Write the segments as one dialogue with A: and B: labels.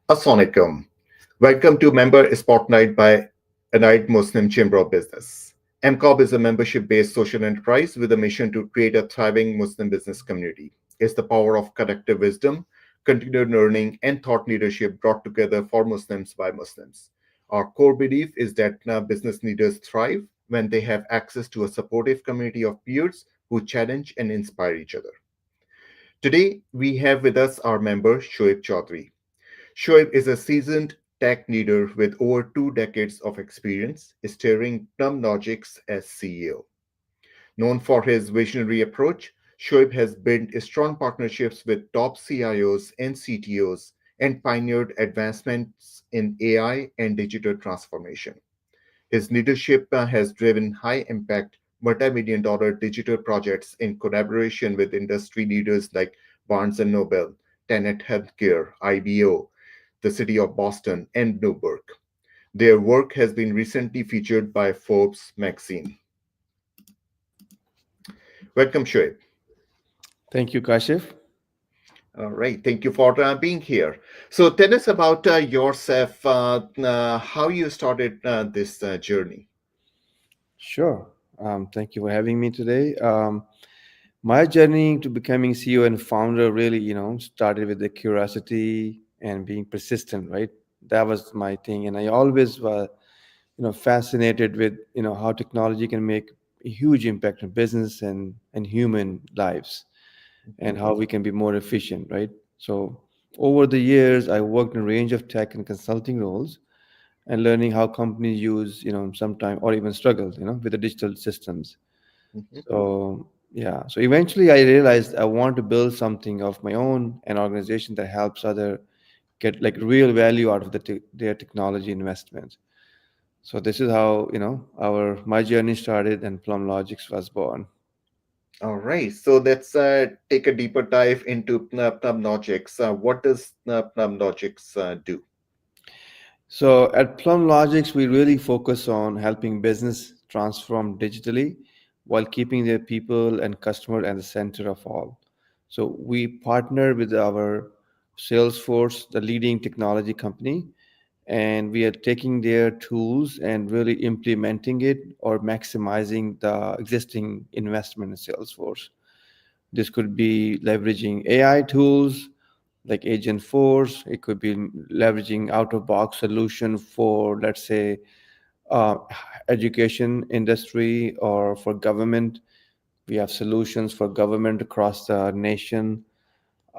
A: Assalamualaikum. Welcome to Member Spotlight by Allied Muslim Chamber of Business. MCOB is a membership based social enterprise with a mission to create a thriving Muslim business community. It's the power of collective wisdom, continued learning, and thought leadership brought together for Muslims by Muslims. Our core belief is that business leaders thrive when they have access to a supportive community of peers who challenge and inspire each other. Today, we have with us our member, Shoaib Chaudhary. Shoaib is a seasoned tech leader with over 2 decades of experience steering Plumlogix as CEO. Known for his visionary approach, Shoaib has built strong partnerships with top CIOs and CTOs and pioneered advancements in AI and digital transformation. His leadership has driven high impact, multi-million dollar digital projects in collaboration with industry leaders like Barnes& and Noble, Tenet Healthcare, IBO, the City of Boston, and Bloomberg. Their work has been recently featured by Forbes magazine. Welcome, Shoaib.
B: Thank you, Kashif.
A: All right, thank you for being here. So, tell us about yourself, how you started this journey.
B: Sure. Thank you for having me today. My journey to becoming CEO and founder really, started with the curiosity and being persistent, right? That was my thing. And I always was, fascinated with, how technology can make a huge impact on business and human lives and
A: Mhm.
B: how we can be more efficient, right? So over the years, I worked in a range of tech and consulting roles and learning how companies use, sometime or even struggle, with the digital systems.
A: Mhm.
B: So yeah, so eventually I realized I want to build something of my own, an organization that helps other get like real value out of their technology investments. So this is how our my journey started and Plumlogix was born.
A: All right, so let's take a deeper dive into Plumlogix. What does Plumlogix do?
B: So at Plumlogix, we really focus on helping business transform digitally while keeping their people and customer at the center of all. So we partner with our Salesforce, the leading technology company, and we are taking their tools and really implementing it or maximizing the existing investment in Salesforce. This could be leveraging AI tools like Agent Force. It could be leveraging out-of-box solution for, let's say, uh, education industry or for government. We have solutions for government across the nation.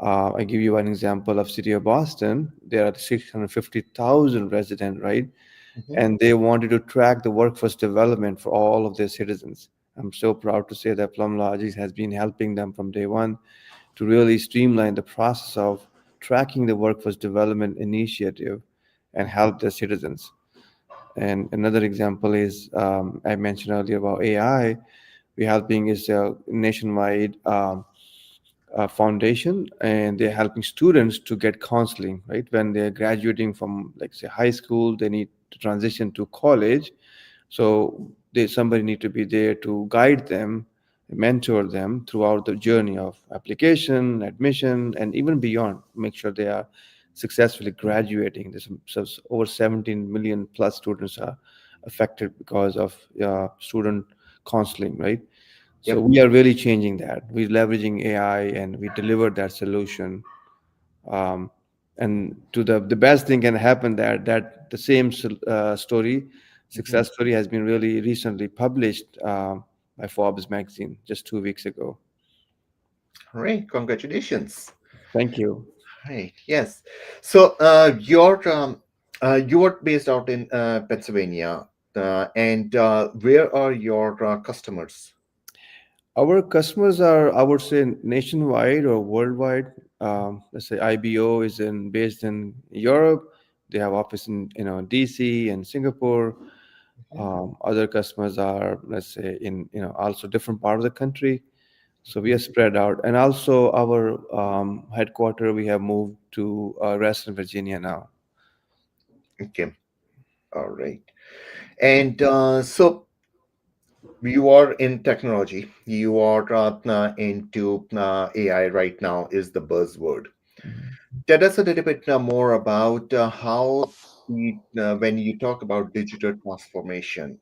B: I give you an example of City of Boston. There are 650,000 residents, right?
A: Mhm.
B: And they wanted to track the workforce development for all of their citizens. I'm so proud to say that Plumlogix has been helping them from day one to really streamline the process of tracking the workforce development initiative and help the citizens. And another example is I mentioned earlier about AI. We're helping is a nationwide foundation, and they're helping students to get counseling. Right when they're graduating from, like say, high school, they need to transition to college. So somebody need to be there to guide them, mentor them throughout the journey of application, admission, and even beyond. Make sure they are successfully graduating. Over 17 million plus students are affected because of student counseling, right? So
A: Yep.
B: we are really changing that. We're leveraging AI and we deliver that solution. Um, and to the best thing can happen that the same story,
A: Mhm.
B: success story, has been really recently published by Forbes magazine just 2 weeks ago.
A: All right, congratulations.
B: Thank you.
A: Right. Yes. So you are based out in Pennsylvania, and where are your customers?
B: Our customers are, I would say, nationwide or worldwide. Let's say IBO is based in Europe. They have office in DC and Singapore.
A: Mhm.
B: Other customers are, let's say, in also different part of the country. So we are
A: Mhm.
B: spread out, and also our headquarter we have moved to Reston, Virginia now.
A: Okay. All right. And so you are in technology. You are into AI right now is the buzzword. Tell us a little bit more about when you talk about digital transformation,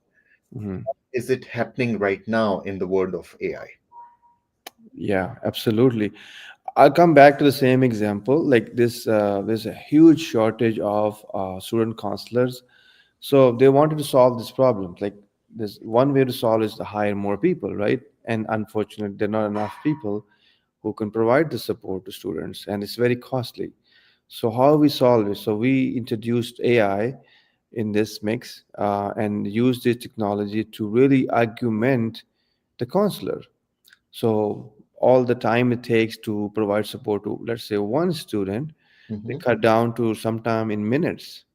B: Mhm.
A: is it happening right now in the world of AI?
B: Yeah, absolutely. I'll come back to the same example. Like this, there's a huge shortage of student counselors. So they wanted to solve this problem. Like there's one way to solve is to hire more people, right? And unfortunately, there are not enough people who can provide the support to students, and it's very costly. So how we solve it? So we introduced AI in this mix and used this technology to really augment the counselor. So all the time it takes to provide support to, let's say, one student, they
A: Hmm.
B: cut down to sometime in minutes.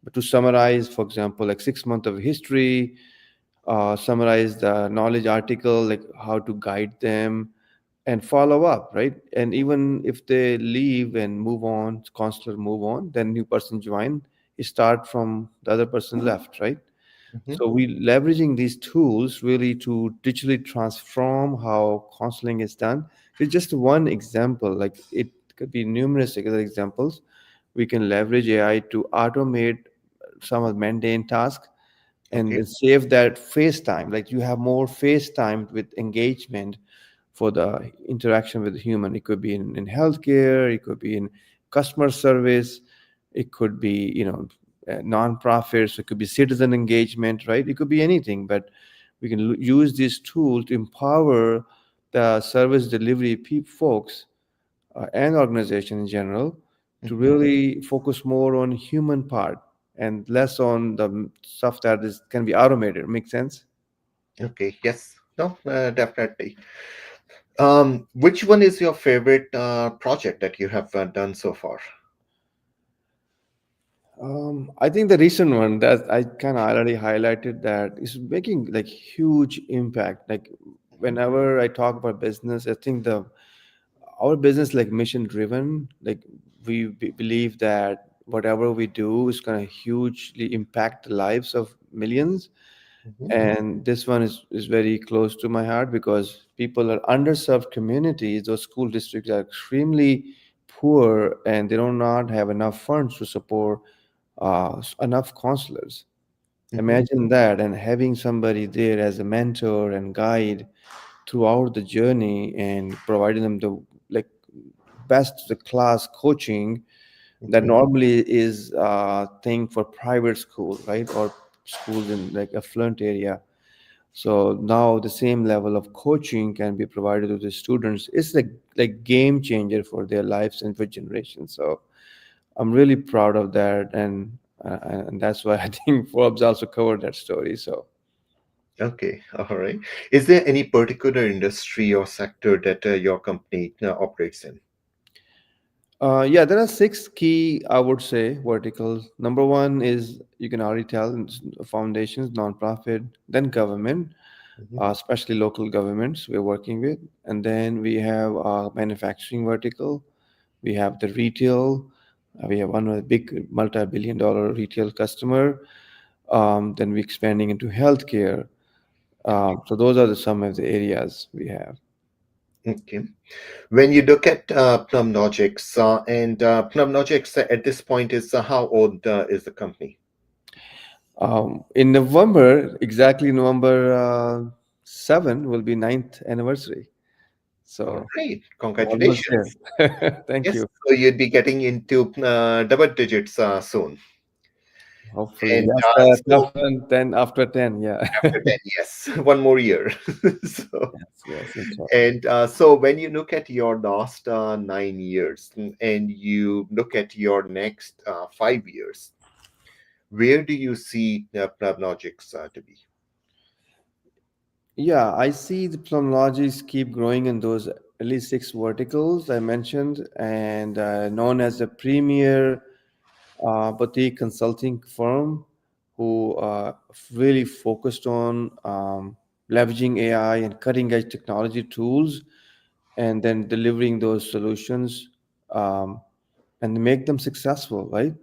B: But to summarize, for example, like 6 months of history, summarize the knowledge article, like how to guide them and follow up, right? And even if they leave and move on, counselor move on, then new person join, you start from the other person left, right?
A: Hmm.
B: So we leveraging these tools really to digitally transform how counseling is done. It's just one example. Like it could be numerous other examples. We can leverage AI to automate some of the mundane tasks and
A: Okay.
B: then save that face time. Like you have more face time with engagement for the interaction with the human. It could be in healthcare, it could be in customer service, it could be, nonprofits, it could be citizen engagement, right? It could be anything, but we can use this tool to empower the service delivery folks and organization in general to
A: Hmm.
B: really focus more on human part and less on the stuff that is can be automated. Make sense?
A: Okay. Yes. No, definitely. Which one is your favorite project that you have done so far?
B: I think the recent one that I kind of already highlighted that is making like huge impact. Like whenever I talk about business, I think the our business like mission driven. Like we believe that whatever we do is going to hugely impact the lives of millions.
A: Hmm.
B: And this one is very close to my heart because people are underserved communities. Those school districts are extremely poor and they do not have enough funds to support enough counselors.
A: Hmm.
B: Imagine that, and having somebody there as a mentor and guide throughout the journey and providing them the like best the class coaching that
A: Hmm.
B: normally is a thing for private school, right? Or schools in like affluent area. So now the same level of coaching can be provided to the students. It's like game changer for their lives and for generations. So I'm really proud of that, and that's why I think Forbes also covered that story. So
A: Okay. All right. Is there any particular industry or sector that your company operates in?
B: yeah, there are six key, I would say, verticals. Number one is you can already tell it's foundations, nonprofit, then government,
A: Hmm.
B: especially local governments we're working with, and then we have manufacturing vertical. We have the retail. We have one of the big multi-billion-dollar retail customer. Then we're expanding into healthcare. So those are some of the areas we have.
A: Okay. When you look at Plumlogix, and Plumlogix at this point is how old is the company?
B: In November, exactly November 7 will be ninth anniversary.
A: All
B: So
A: right.
B: almost
A: Congratulations.
B: there. Thank
A: Yes.
B: you.
A: So you'd be getting into double digits soon.
B: Hopefully,
A: And
B: that's the tough
A: so
B: one. 10 after 10. Yeah.
A: after 10, yes, one more year. So,
B: Yes, yes, inshallah.
A: and so when you look at your last 9 years and you look at your next 5 years, where do you see Plumlogix to be?
B: Yeah, I see the Plumlogix keep growing in those at least six verticals I mentioned, and known as a premier boutique consulting firm who really focused on leveraging AI and cutting edge technology tools and then delivering those solutions um, and make them successful, right?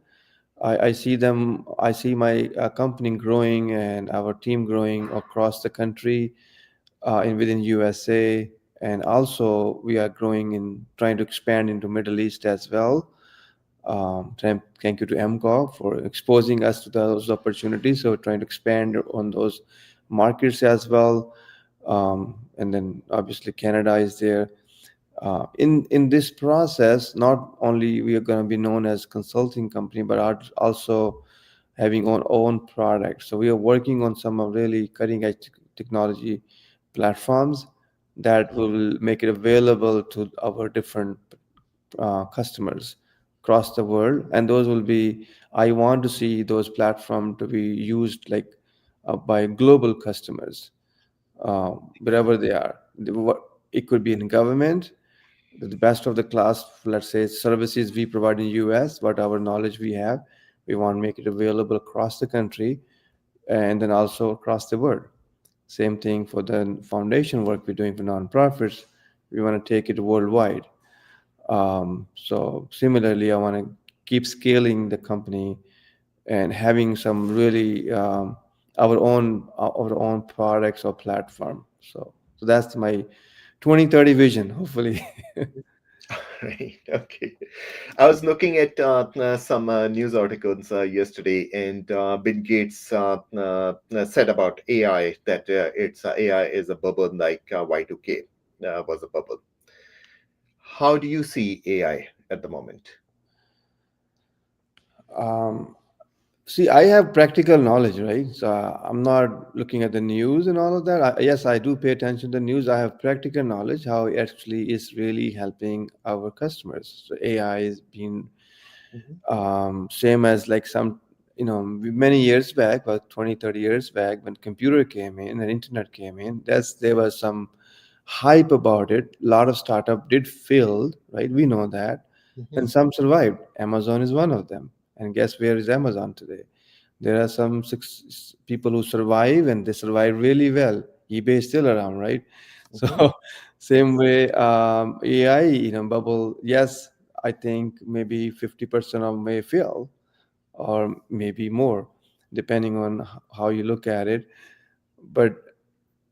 B: I see my company growing and our team growing across the country in within USA, and also we are growing in trying to expand into Middle East as well. Thank you to MCOG for exposing us to those opportunities. So we're trying to expand on those markets as well. And then obviously Canada is there. In this process, not only we are going to be known as consulting company, but are also having our own products. So we are working on some of really cutting edge technology platforms that will make it available to our different customers across the world, and those will be, I want to see those platforms to be used like by global customers, wherever they are. It could be in government, the best of the class, let's say services we provide in US, what our knowledge we have, we want to make it available across the country and then also across the world. Same thing for the foundation work we're doing for nonprofits. We want to take it worldwide. So similarly, I want to keep scaling the company and having some really our own products or platform. So that's my 2030 vision, hopefully.
A: Right. Okay. I was looking at some news articles yesterday, and Bill Gates said about AI that it's AI is a bubble like Y2K was a bubble. How do you see AI at the moment?
B: um, See, I have practical knowledge, right? So I'm not looking at the news and all of that. Yes, I do pay attention to the news. I have practical knowledge how it actually is really helping our customers. So AI is being
A: Mhm,
B: same as like some, many years back, about 20, 30 years back, when computer came in and internet came in, there was some hype about it. A lot of startup did fail, right? We know that.
A: mhm,
B: And some survived. Amazon is one of them. And guess where is Amazon today? There are some people who survive and they survive really well. eBay is still around, right? So
A: mhm.
B: same
A: Yes.
B: way, AI, bubble. Yes, I think maybe 50% of may fail, or maybe more, depending on how you look at it. But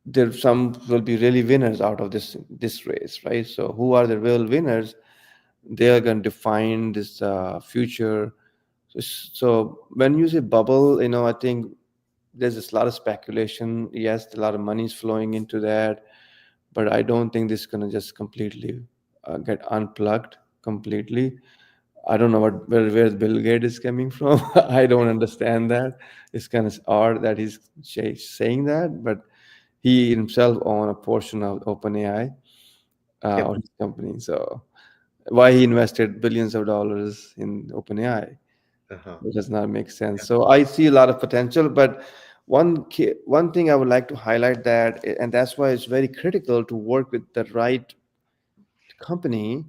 B: there some will be really winners out of this race, right? So who are the real winners? They are going to define this future. So when you say bubble, I think there's just a lot of speculation. Yes, a lot of money is flowing into that, but I don't think this is going to just completely get unplugged completely. I don't know where Bill Gates is coming from. I don't understand that. It's kind of odd that he's saying that, but he himself own a portion of OpenAI
A: Yep.
B: or his company. So why he invested billions of dollars in OpenAI?
A: Uh-huh.
B: It does not make sense.
A: Yeah.
B: So I see a lot of potential, but one thing I would like to highlight that, and that's why it's very critical to work with the right company,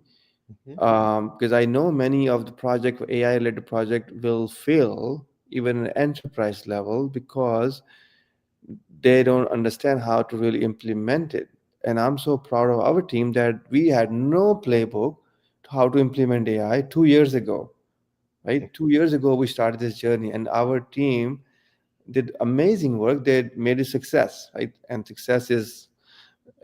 A: Mhm.
B: because I know many of the project AI related project will fail even at enterprise level because they don't understand how to really implement it. And I'm so proud of our team that we had no playbook to how to implement AI 2 years ago. Right, 2 years ago we started this journey, and our team did amazing work. They made a success, right? And success is,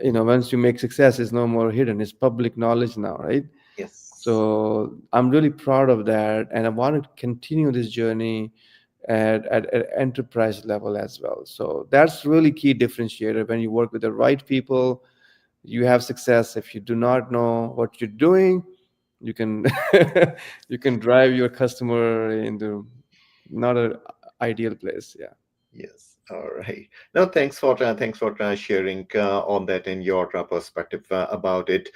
B: once you make success, it's no more hidden. It's public knowledge now, right?
A: Yes.
B: So I'm really proud of that, and I want to continue this journey at enterprise level as well. So that's really key differentiator. When you work with the right people, you have success. If you do not know what you're doing, you can you can drive your customer into not an ideal place. Yeah.
A: Yes. All right. No, thanks for sharing on that and your perspective about it.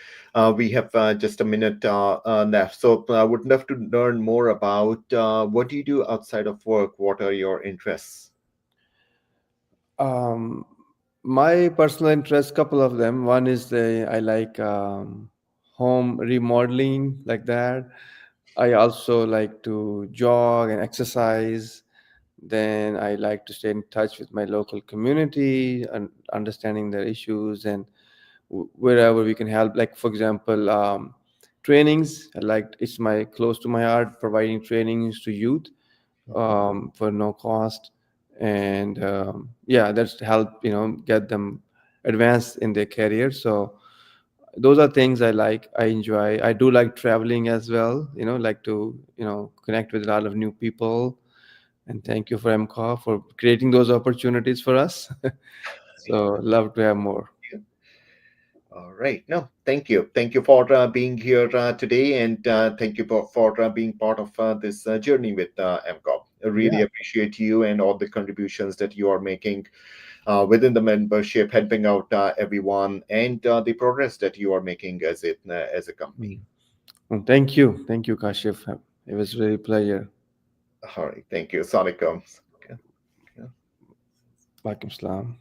A: We have just a minute left, so I would love to learn more about what do you do outside of work. What are your interests?
B: Um, my personal interest, couple of them. One is I like home remodeling, like that. I also like to jog and exercise. Then I like to stay in touch with my local community and understanding their issues, and wherever we can help. Like for example, trainings. I like, it's my close to my heart, providing trainings to youth
A: Mhm.
B: for no cost, and yeah, that's to help get them advance in their career. So those are things I like. I enjoy. I do like traveling as well. Like to connect with a lot of new people. And thank you for MCOR for creating those opportunities for us. So love to have more.
A: All right. No, thank you. Thank you for being here today, and thank you for being part of this journey with MCOP. I really
B: Yeah.
A: appreciate you and all the contributions that you are making within the membership, helping out everyone, and the progress that you are making as a company.
B: Mm. Well, thank you, Kashif. It was really a pleasure.
A: All right. Thank you. Sonic.
B: Walaikum salam.